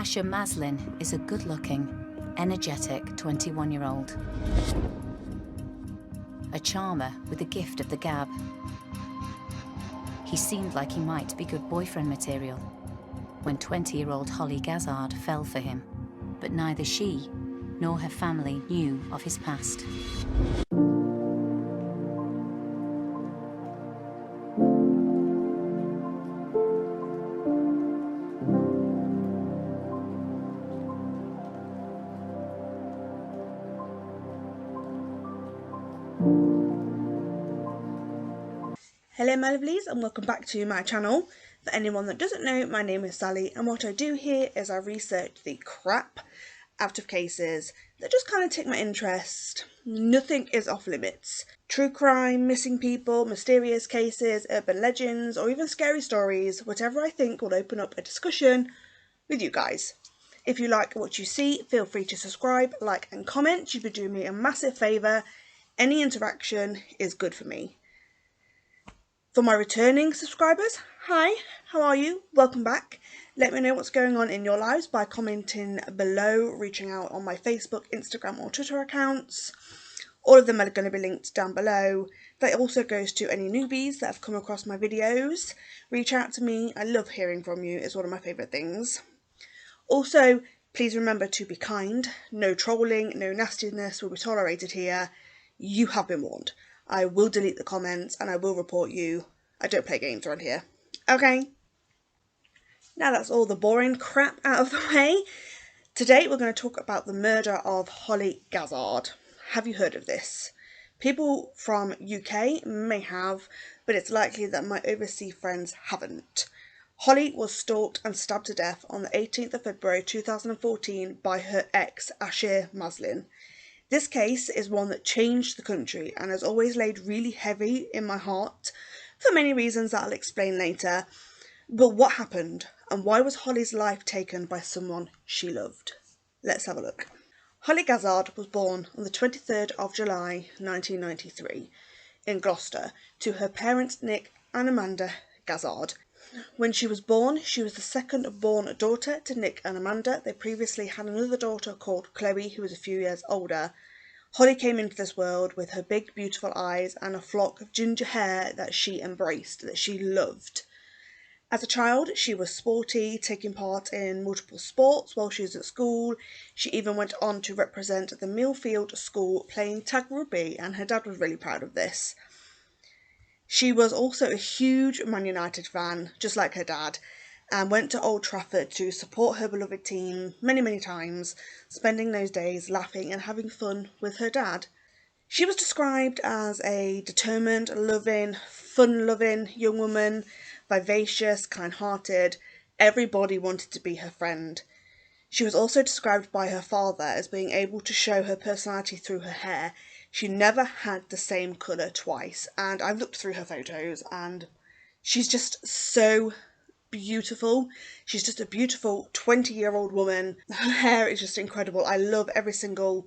Ahve Maslin is a good-looking, energetic 21-year-old. A charmer with the gift of the gab. He seemed like he might be good boyfriend material when 20-year-old Hollie Gazzard fell for him, but neither she nor her family knew of his past. Hello my lovelies, and welcome back to my channel. For anyone that doesn't know, my name is Sally, and what I do here is I research the crap out of cases that just kind of take my interest. Nothing is off limits. True crime, missing people, mysterious cases, urban legends, or even scary stories, whatever I think will open up a discussion with you guys. If you like what you see, feel free to subscribe, like and comment. You'd be doing me a massive favour. Any interaction is good for me. For my returning subscribers, hi, how are you? Welcome back. Let me know what's going on in your lives by commenting below, reaching out on my Facebook, Instagram or Twitter accounts. All of them are going to be linked down below. That also goes to any newbies that have come across my videos. Reach out to me. I love hearing from you. It's one of my favourite things. Also, please remember to be kind. No trolling, no nastiness will be tolerated here. You have been warned. I will delete the comments and I will report you. I don't play games around here. Okay. Now that's all the boring crap out of the way. Today we're going to talk about the murder of Hollie Gazzard. Have you heard of this? People from UK may have, but it's likely that my overseas friends haven't. Hollie was stalked and stabbed to death on the 18th of February 2014 by her ex, Ahve Maslin. This case is one that changed the country and has always laid really heavy in my heart for many reasons that I'll explain later. But what happened and why was Hollie's life taken by someone she loved? Let's have a look. Hollie Gazzard was born on the 23rd of July 1993 in Gloucester to her parents Nick and Amanda Gazzard. When she was born, she was the second born daughter to Nick and Amanda. They previously had another daughter called Chloe, who was a few years older. Hollie came into this world with her big, beautiful eyes and a flock of ginger hair that she embraced, that she loved. As a child, she was sporty, taking part in multiple sports while she was at school. She even went on to represent the Millfield School playing tag rugby, and her dad was really proud of this. She was also a huge Man United fan, just like her dad, and went to Old Trafford to support her beloved team many times, spending those days laughing and having fun with her dad. She was described as a determined, loving, fun-loving young woman, vivacious, kind-hearted. Everybody wanted to be her friend. She was also described by her father as being able to show her personality through her hair. She never had the same colour twice, and I've looked through her photos and she's just so beautiful. She's just a beautiful 20-year-old woman. Her hair is just incredible. I love every single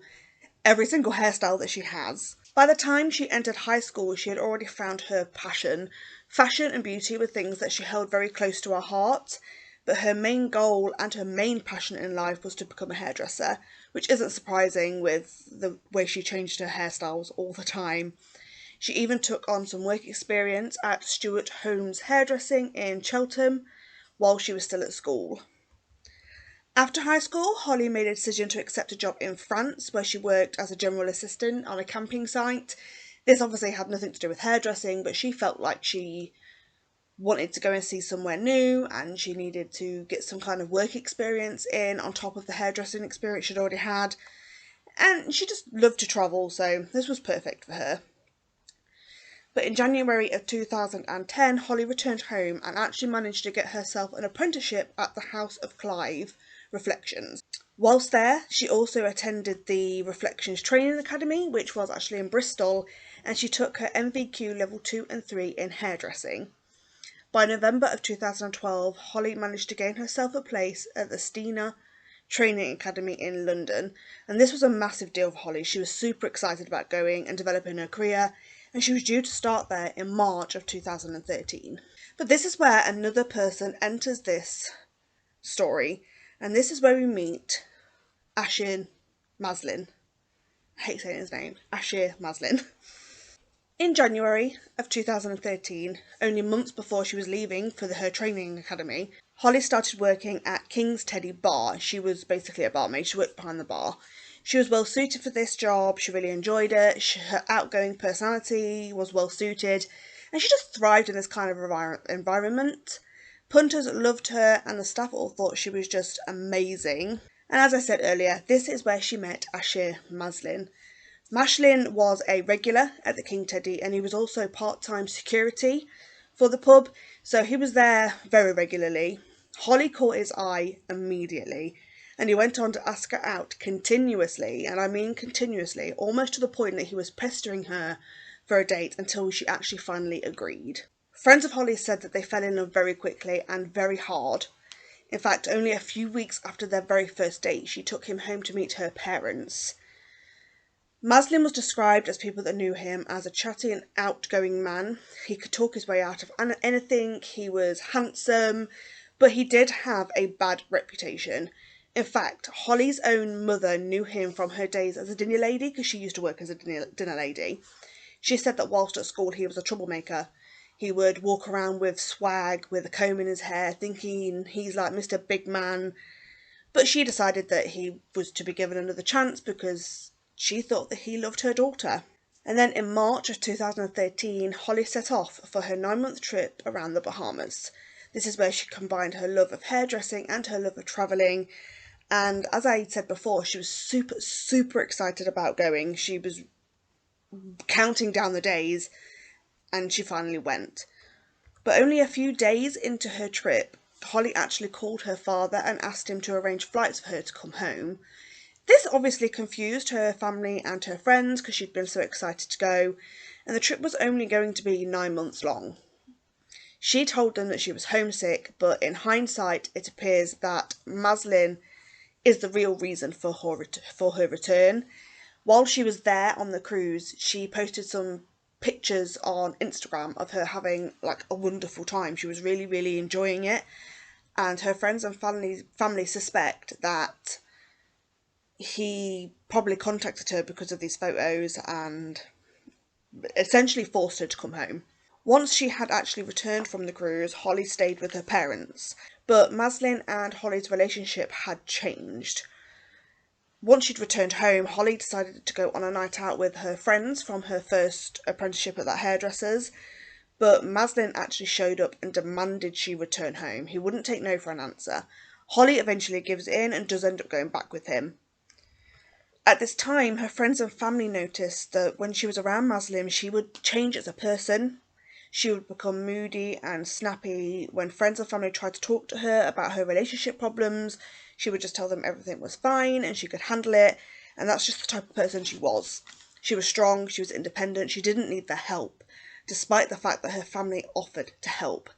hairstyle that she has. By the time she entered high school, she had already found her passion. Fashion and beauty were things that she held very close to her heart, but her main goal and her main passion in life was to become a hairdresser, which isn't surprising with the way she changed her hairstyles all the time. She even took on some work experience at Stuart Holmes Hairdressing in Cheltenham while she was still at school. After high school, Hollie made a decision to accept a job in France where she worked as a general assistant on a camping site. This obviously had nothing to do with hairdressing, but she felt like she wanted to go and see somewhere new and she needed to get some kind of work experience in on top of the hairdressing experience she'd already had. And she just loved to travel, so this was perfect for her. But in January of 2010, Hollie returned home and actually managed to get herself an apprenticeship at the House of Clive Reflections. Whilst there, she also attended the Reflections Training Academy, which was actually in Bristol, and she took her MVQ level 2 and 3 in hairdressing. By November of 2012, Hollie managed to gain herself a place at the Steena Training Academy in London, and this was a massive deal for Hollie. She was super excited about going and developing her career, and she was due to start there in March of 2013. But this is where another person enters this story, And this is where we meet Ashir Maslin. I hate saying his name. Ashir Maslin. In January of 2013, only months before she was leaving for her training academy, Hollie started working at King's Teddy Bar. She was basically a barmaid. She worked behind the bar. She was well suited for this job. She really enjoyed it. Her outgoing personality was well suited, and she just thrived in this kind of environment. Punters loved her, and the staff all thought she was just amazing. And as I said earlier, this is where she met Ashir Maslin. Maslin was a regular at the King Teddy, and he was also part-time security for the pub, so he was there very regularly. Hollie caught his eye immediately, and he went on to ask her out continuously, and I mean continuously, almost to the point that he was pestering her for a date until she actually finally agreed. Friends of Hollie said that they fell in love very quickly and very hard. In fact, only a few weeks after their very first date, she took him home to meet her parents. Maslin was described as people that knew him as a chatty and outgoing man. He could talk his way out of anything, he was handsome, but he did have a bad reputation. In fact, Hollie's own mother knew him from her days as a dinner lady, because she used to work as a dinner lady. She said that whilst at school he was a troublemaker. He would walk around with swag, with a comb in his hair, thinking he's like Mr. Big Man. But she decided that he was to be given another chance because she thought that he loved her daughter. And then in March of 2013, Hollie set off for her 9-month trip around the Bahamas. This is where she combined her love of hairdressing and her love of travelling. And as I said before, she was super excited about going. She was counting down the days, and she finally went. But only a few days into her trip, Hollie actually called her father and asked him to arrange flights for her to come home. This obviously confused her family and her friends because she'd been so excited to go, and the trip was only going to be 9 months long. She told them that she was homesick, but in hindsight it appears that Maslin is the real reason for her return. While she was there on the cruise, she posted some pictures on Instagram of her having like a wonderful time. She was really enjoying it, and her friends and family suspect that he probably contacted her because of these photos and essentially forced her to come home. Once she had actually returned from the cruise, Hollie stayed with her parents, but Maslin and Hollie's relationship had changed. Once she'd returned home, Hollie decided to go on a night out with her friends from her first apprenticeship at that hairdresser's, but Maslin actually showed up and demanded she return home. He wouldn't take no for an answer. Hollie eventually gives in and does end up going back with him. At this time, her friends and family noticed that when she was around Maslin, she would change as a person. She would become moody and snappy. When friends and family tried to talk to her about her relationship problems, she would just tell them everything was fine and she could handle it, and that's just the type of person she was. She was strong, she was independent, she didn't need their help, despite the fact that her family offered to help.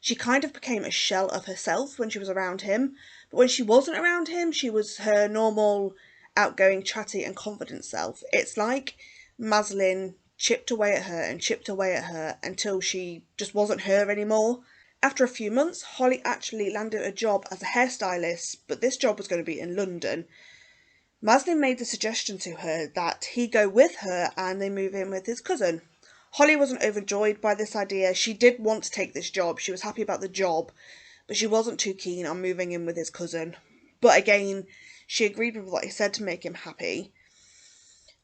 She kind of became a shell of herself when she was around him, but when she wasn't around him, she was her normal, outgoing, chatty and confident self. It's like Maslin chipped away at her and chipped away at her until she just wasn't her anymore. After a few months, Hollie actually landed a job as a hairstylist, but this job was going to be in London. Maslin made the suggestion to her that he go with her and they move in with his cousin. Hollie wasn't overjoyed by this idea. She did want to take this job. She was happy about the job, but she wasn't too keen on moving in with his cousin. But again, she agreed with what he said to make him happy.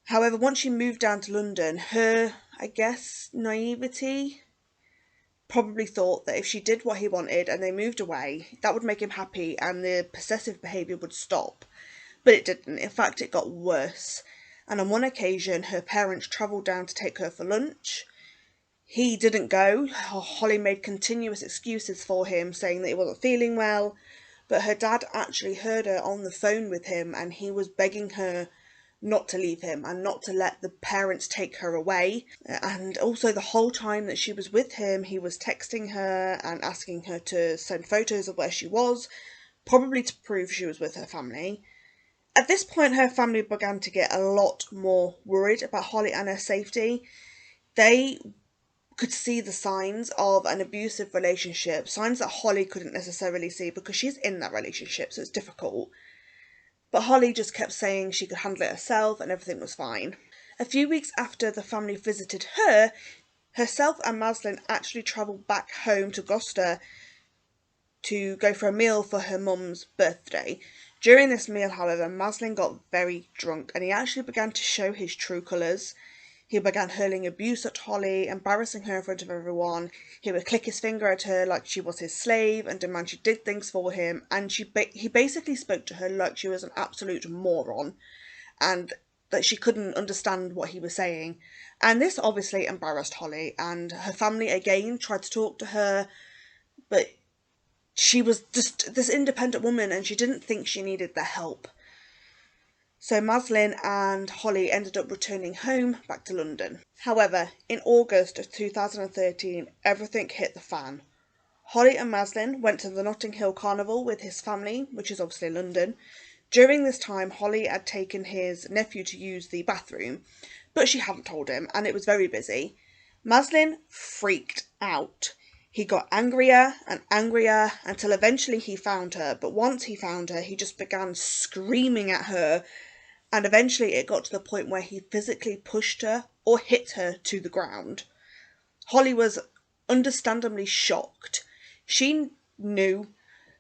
However, once she moved down to London, her, I guess, naivety probably thought that if she did what he wanted and they moved away, that would make him happy and the possessive behaviour would stop. But it didn't. In fact, it got worse. And on one occasion, her parents travelled down to take her for lunch. He didn't go. Hollie made continuous excuses for him, saying that he wasn't feeling well. But her dad actually heard her on the phone with him, and he was begging her not to leave him and not to let the parents take her away. And also the whole time that she was with him, he was texting her and asking her to send photos of where she was, probably to prove she was with her family. At this point, her family began to get a lot more worried about Hollie and her safety. They could see the signs of an abusive relationship, signs that Hollie couldn't necessarily see because she's in that relationship, so it's difficult. But Hollie just kept saying she could handle it herself and everything was fine. A few weeks after the family visited her, herself and Maslin actually travelled back home to Gloucester to go for a meal for her mum's birthday. During this meal, however, Maslin got very drunk and he actually began to show his true colours. He began hurling abuse at Hollie, embarrassing her in front of everyone. He would click his finger at her like she was his slave and demand she did things for him, and he basically spoke to her like she was an absolute moron and that she couldn't understand what he was saying. And this obviously embarrassed Hollie, and her family again tried to talk to her, but she was just this independent woman and she didn't think she needed their help. So Maslin and Hollie ended up returning home back to London. However, in August of 2013, everything hit the fan. Hollie and Maslin went to the Notting Hill Carnival with his family, which is obviously London. During this time, Hollie had taken his nephew to use the bathroom, but she hadn't told him, and it was very busy. Maslin freaked out. He got angrier and angrier until eventually he found her, but once he found her, he just began screaming at her, and eventually it got to the point where he physically pushed her or hit her to the ground. Hollie was understandably shocked. She knew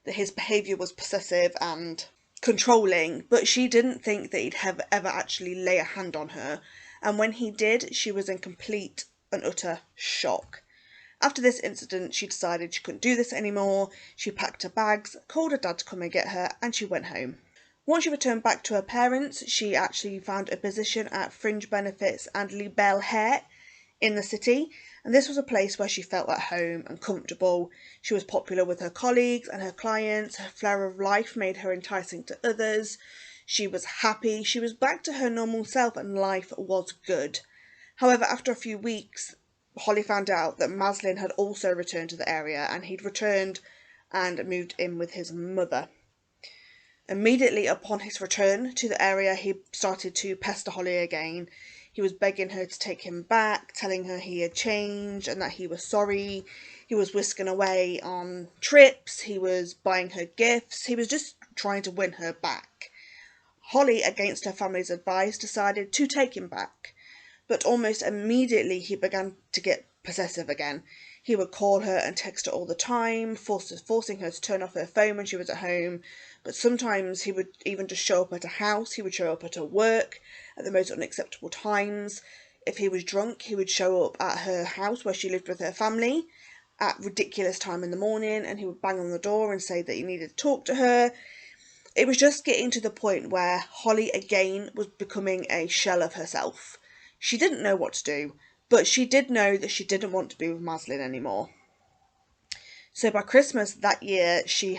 that his behaviour was possessive and controlling, but she didn't think that he'd ever actually lay a hand on her, and when he did, she was in complete and utter shock. After this incident, she decided she couldn't do this anymore. She packed her bags, called her dad to come and get her, and she went home. Once she returned back to her parents, she actually found a position at Fringe Benefits and Libelle Hair in the city, and this was a place where she felt at home and comfortable. She was popular with her colleagues and her clients. Her flair of life made her enticing to others. She was happy. She was back to her normal self and life was good. However, after a few weeks, Hollie found out that Maslin had also returned to the area, and he'd returned and moved in with his mother. Immediately upon his return to the area, he started to pester Hollie again. He was begging her to take him back, telling her he had changed and that he was sorry. He was whisking away on trips, he was buying her gifts, he was just trying to win her back. Hollie, against her family's advice, decided to take him back, but almost immediately he began to get possessive again. He would call her and text her all the time, forcing her to turn off her phone when she was at home. But sometimes he would even just show up at her house. He would show up at her work at the most unacceptable times. If he was drunk, he would show up at her house where she lived with her family at ridiculous time in the morning, and he would bang on the door and say that he needed to talk to her. It was just getting to the point where Hollie again was becoming a shell of herself. She didn't know what to do, but she did know that she didn't want to be with Maslin anymore. So by Christmas that year, she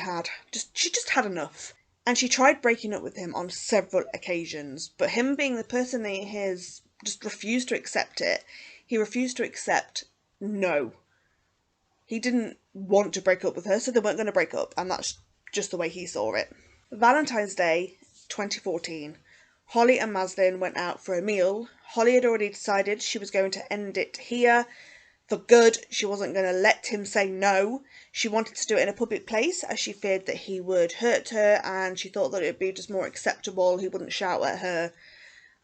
just had enough. And she tried breaking up with him on several occasions, but him being the person that he is, just refused to accept it. He refused to accept no. He didn't want to break up with her, so they weren't going to break up, and that's just the way he saw it. Valentine's Day 2014. Hollie and Maslin went out for a meal. Hollie had already decided she was going to end it here for good. She wasn't going to let him say no. She wanted to do it in a public place as she feared that he would hurt her, and she thought that it would be just more acceptable. He wouldn't shout at her.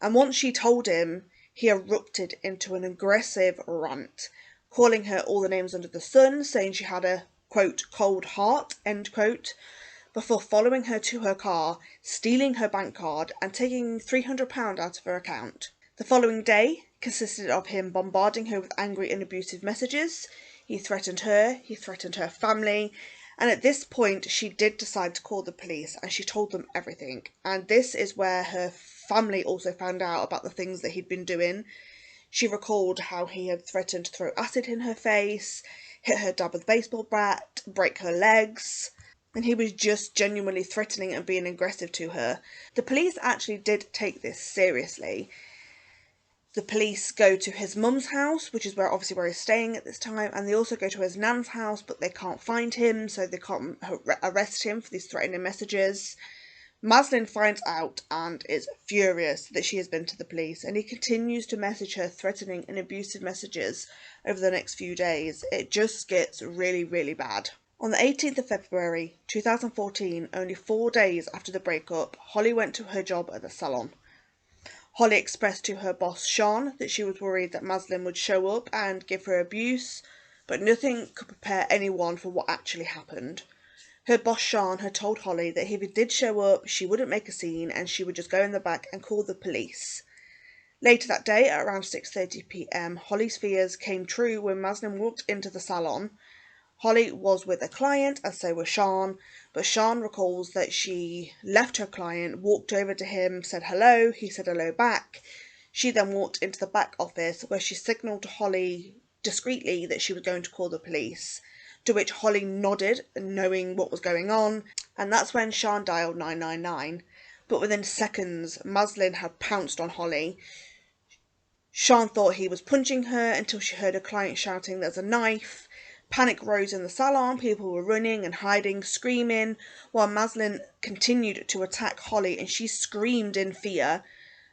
And once she told him, he erupted into an aggressive rant, calling her all the names under the sun, saying she had a, quote, cold heart, end quote, before following her to her car, stealing her bank card and taking £300 out of her account. The following day consisted of him bombarding her with angry and abusive messages. He threatened her family, and at this point she did decide to call the police, and she told them everything. And this is where her family also found out about the things that he'd been doing. She recalled how he had threatened to throw acid in her face, hit her dad with a baseball bat, break her legs, and he was just genuinely threatening and being aggressive to her. The police actually did take this seriously. The police go to his mum's house, which is where he's staying at this time, and they also go to his nan's house, but they can't find him, so they can't arrest him for these threatening messages. Maslin finds out and is furious that she has been to the police, and he continues to message her threatening and abusive messages over the next few days. It just gets really, really bad. On the 18th of February 2014, only 4 days after the breakup, Hollie went to her job at the salon. Hollie expressed to her boss Sean that she was worried that Maslin would show up and give her abuse, but nothing could prepare anyone for what actually happened. Her boss Sean had told Hollie that if he did show up, she wouldn't make a scene and she would just go in the back and call the police. Later that day, at around 6:30 p.m, Hollie's fears came true when Maslin walked into the salon. Hollie was with a client and so was Sean, but Sean recalls that she left her client, walked over to him, said hello, he said hello back. She then walked into the back office where she signalled to Hollie discreetly that she was going to call the police, to which Hollie nodded, knowing what was going on, and that's when Sean dialed 999. But within seconds, Maslin had pounced on Hollie. Sean thought he was punching her until she heard a client shouting, "There's a knife." Panic rose in the salon, people were running and hiding, screaming, while Maslin continued to attack Hollie and she screamed in fear.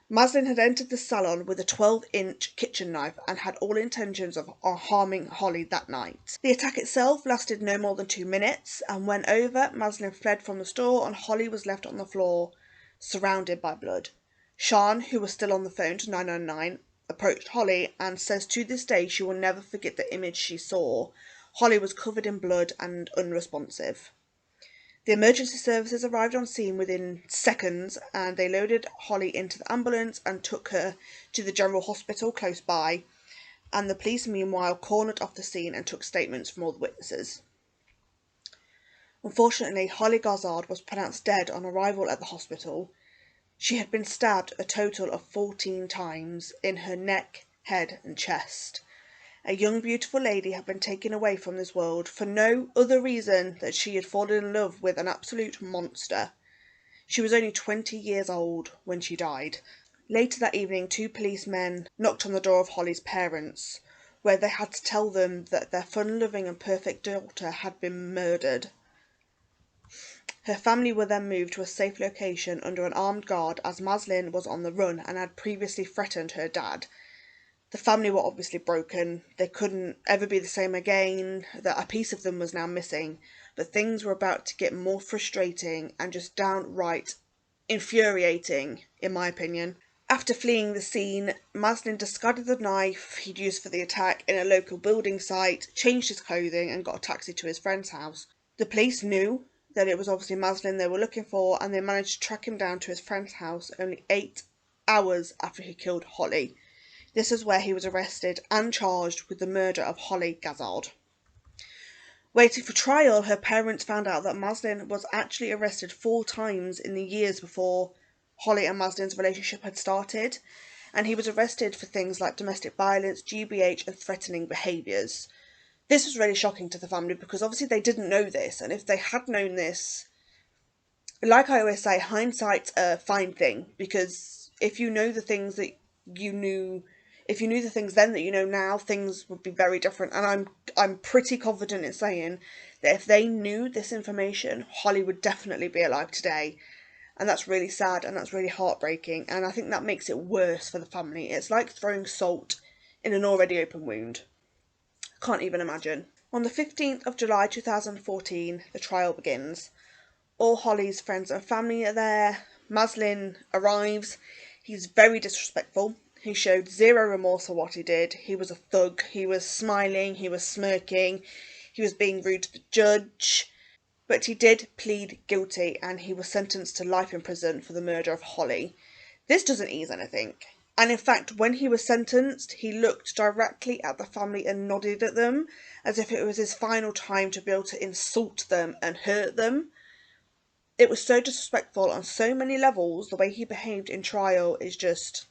Maslin had entered the salon with a 12-inch kitchen knife and had all intentions of harming Hollie that night. The attack itself lasted no more than 2 minutes, and when over, Maslin fled from the store and Hollie was left on the floor, surrounded by blood. Sean, who was still on the phone to 999, approached Hollie and says to this day she will never forget the image she saw. Hollie was covered in blood and unresponsive. The emergency services arrived on scene within seconds and they loaded Hollie into the ambulance and took her to the general hospital close by, and the police meanwhile cornered off the scene and took statements from all the witnesses. Unfortunately, Hollie Gazzard was pronounced dead on arrival at the hospital. She had been stabbed a total of 14 times in her neck, head and chest. A young beautiful lady had been taken away from this world for no other reason than she had fallen in love with an absolute monster. She was only 20 years old when she died. Later that evening, 2 policemen knocked on the door of Hollie's parents, where they had to tell them that their fun-loving and perfect daughter had been murdered. Her family were then moved to a safe location under an armed guard as Maslin was on the run and had previously threatened her dad. The family were obviously broken, they couldn't ever be the same again, that a piece of them was now missing, but things were about to get more frustrating and just downright infuriating, in my opinion. After fleeing the scene, Maslin discarded the knife he'd used for the attack in a local building site, changed his clothing and got a taxi to his friend's house. The police knew that it was obviously Maslin they were looking for and they managed to track him down to his friend's house only 8 hours after he killed Hollie. This is where he was arrested and charged with the murder of Hollie Gazzard. Waiting for trial, her parents found out that Maslin was actually arrested 4 times in the years before Hollie and Maslin's relationship had started, and he was arrested for things like domestic violence, GBH and threatening behaviours. This was really shocking to the family because obviously they didn't know this, and if they had known this, like I always say, hindsight's a fine thing, because if you know the things that you knew, if you knew the things then that you know now, things would be very different. And I'm pretty confident in saying that if they knew this information, Hollie would definitely be alive today. And that's really sad and that's really heartbreaking, and I think that makes it worse for the family. It's like throwing salt in an already open wound. Can't even imagine. On the 15th of July 2014, the trial begins. All Hollie's friends and family are there. Maslin arrives. He's very disrespectful. He showed zero remorse for what he did. He was a thug. He was smiling. He was smirking. He was being rude to the judge. But he did plead guilty and he was sentenced to life in prison for the murder of Hollie. This doesn't ease anything. And in fact, when he was sentenced, he looked directly at the family and nodded at them as if it was his final time to be able to insult them and hurt them. It was so disrespectful on so many levels. The way he behaved in trial is just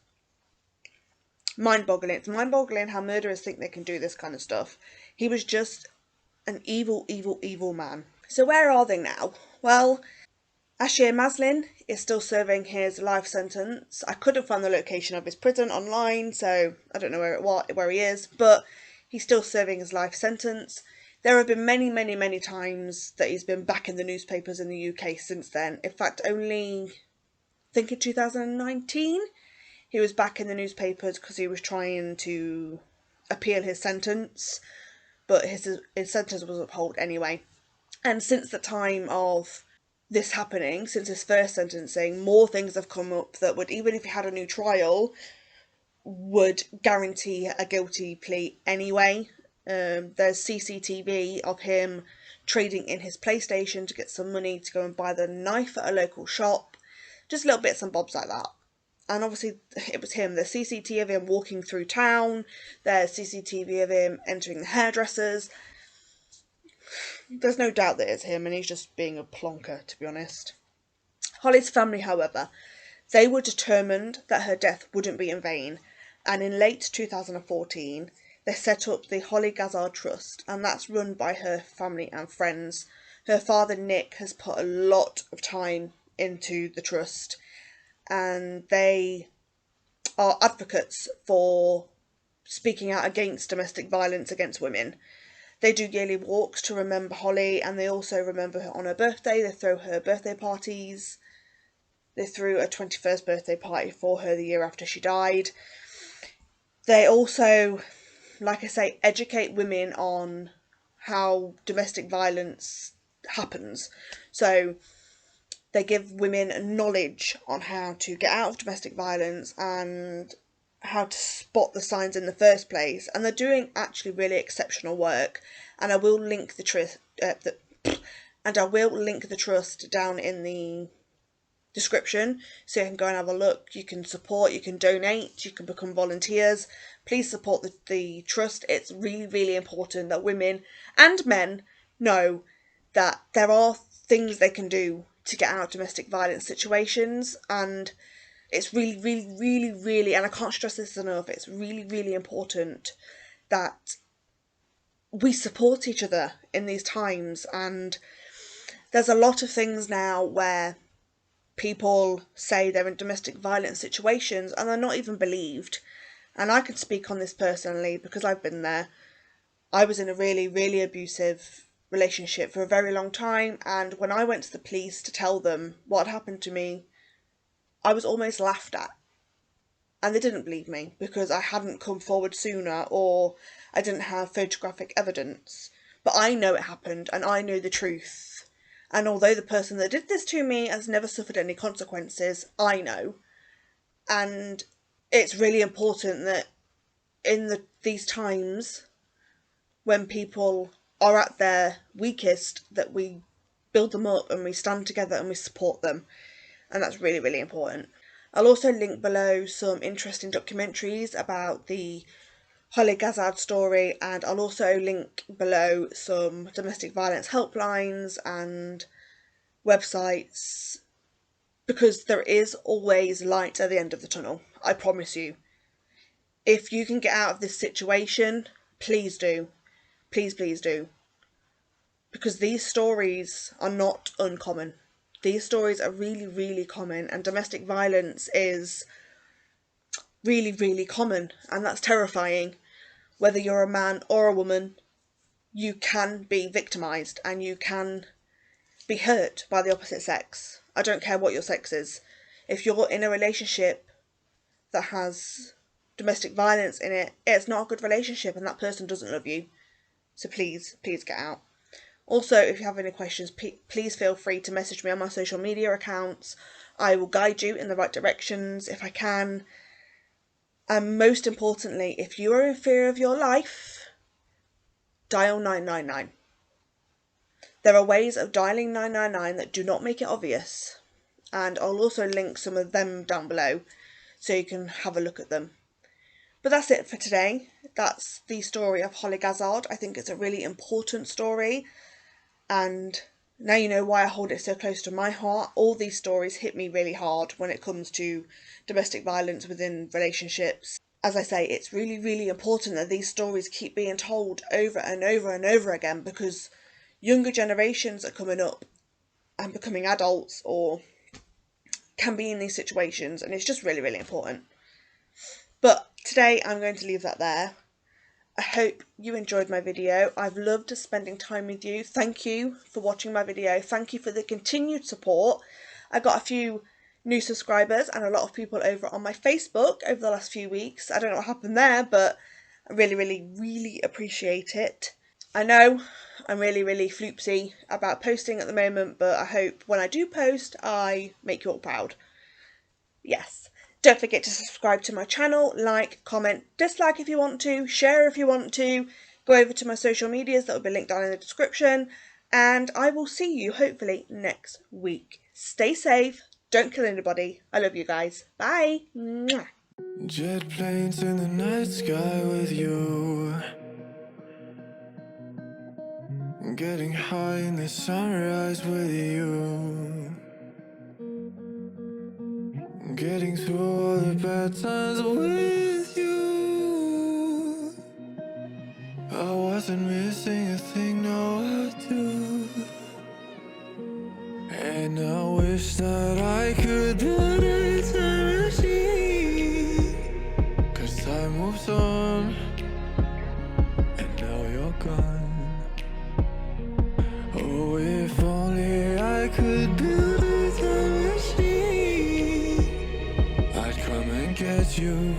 mind-boggling. It's mind-boggling how murderers think they can do this kind of stuff. He was just an evil, evil, evil man. So where are they now? Well, Ahve Maslin is still serving his life sentence. I couldn't find the location of his prison online, so I don't know where he is, but he's still serving his life sentence. There have been many, many, many times that he's been back in the newspapers in the UK since then. In fact, only, I think in 2019, he was back in the newspapers because he was trying to appeal his sentence, but his sentence was upheld anyway. And since the time of this happening, since his first sentencing, more things have come up that would, even if he had a new trial, would guarantee a guilty plea anyway. There's CCTV of him trading in his PlayStation to get some money to go and buy the knife at a local shop. Just little bits and bobs like that. And obviously it was him. There's CCTV of him walking through town. There's CCTV of him entering the hairdressers. There's no doubt that it's him, and he's just being a plonker, to be honest. Hollie's family, however, they were determined that her death wouldn't be in vain, and in late 2014 they set up the Hollie Gazzard Trust, and that's run by her family and friends. Her father Nick has put a lot of time into the trust, and they are advocates for speaking out against domestic violence against women. They do yearly walks to remember Hollie, and they also remember her on her birthday. They throw her birthday parties. They threw a 21st birthday party for her the year after she died. They also, like I say, educate women on how domestic violence happens. So they give women knowledge on how to get out of domestic violence and how to spot the signs in the first place. And they're doing actually really exceptional work. And I will link the trust down in the description, so you can go and have a look. You can support, you can donate, you can become volunteers. Please support the trust. It's really, really important that women and men know that there are things they can do to get out of domestic violence situations, and it's really, really, really, really, and I can't stress this enough, it's really, really important that we support each other in these times. And there's a lot of things now where people say they're in domestic violence situations and they're not even believed. And I can speak on this personally because I've been there. I was in a really, really abusive relationship for a very long time, and when I went to the police to tell them what had happened to me, I was almost laughed at. And they didn't believe me because I hadn't come forward sooner, or I didn't have photographic evidence. But I know it happened, and I know the truth. And although the person that did this to me has never suffered any consequences, I know. And it's really important that in these times when people are at their weakest, that we build them up and we stand together and we support them. And that's really, really important. I'll also link below some interesting documentaries about the Hollie Gazzard story, and I'll also link below some domestic violence helplines and websites, because there is always light at the end of the tunnel, I promise you. If you can get out of this situation, please do. Please, please do. Because these stories are not uncommon. These stories are really, really common, and domestic violence is really, really common, and that's terrifying. Whether you're a man or a woman, you can be victimised and you can be hurt by the opposite sex. I don't care what your sex is. If you're in a relationship that has domestic violence in it, it's not a good relationship and that person doesn't love you. So please, please get out. Also, if you have any questions, please feel free to message me on my social media accounts. I will guide you in the right directions if I can. And most importantly, if you are in fear of your life, dial 999. There are ways of dialing 999 that do not make it obvious. And I'll also link some of them down below so you can have a look at them. But that's it for today. That's the story of Hollie Gazzard. I think it's a really important story. And now you know why I hold it so close to my heart. All these stories hit me really hard when it comes to domestic violence within relationships. As I say, it's really, really important that these stories keep being told over and over and over again, because younger generations are coming up and becoming adults or can be in these situations, and it's just really, really important. But today I'm going to leave that there. I hope you enjoyed my video. I've loved spending time with you. Thank you for watching my video. Thank you for the continued support. I got a few new subscribers and a lot of people over on my Facebook over the last few weeks. I don't know what happened there, but I really appreciate it. I know I'm really floopsy about posting at the moment, but I hope when I do post, I make you all proud. Yes. Don't forget to subscribe to my channel, like, comment, dislike if you want to, share if you want to, go over to my social medias that will be linked down in the description, and I will see you hopefully next week. Stay safe, don't kill anybody. I love you guys. Bye. Mwah. Jet planes in the night sky with you, getting high in the sunrise with you, getting through all the bad times with you. I wasn't missing a thing, no I do. And I wish that I could build a time machine, 'cause time moves on, and now you're gone. Oh, if only I could build a time machine, I'd come and get you.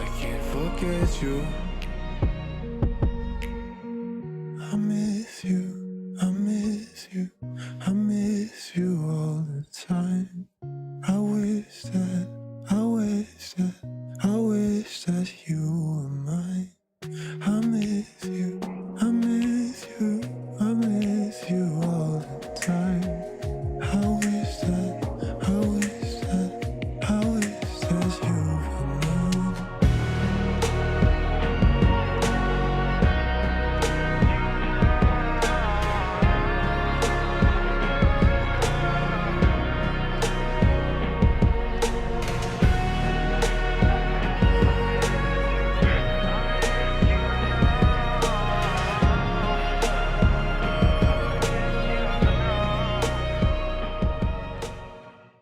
I can't forget you. I miss you, I miss you, I miss you all the time. I wish that you were mine.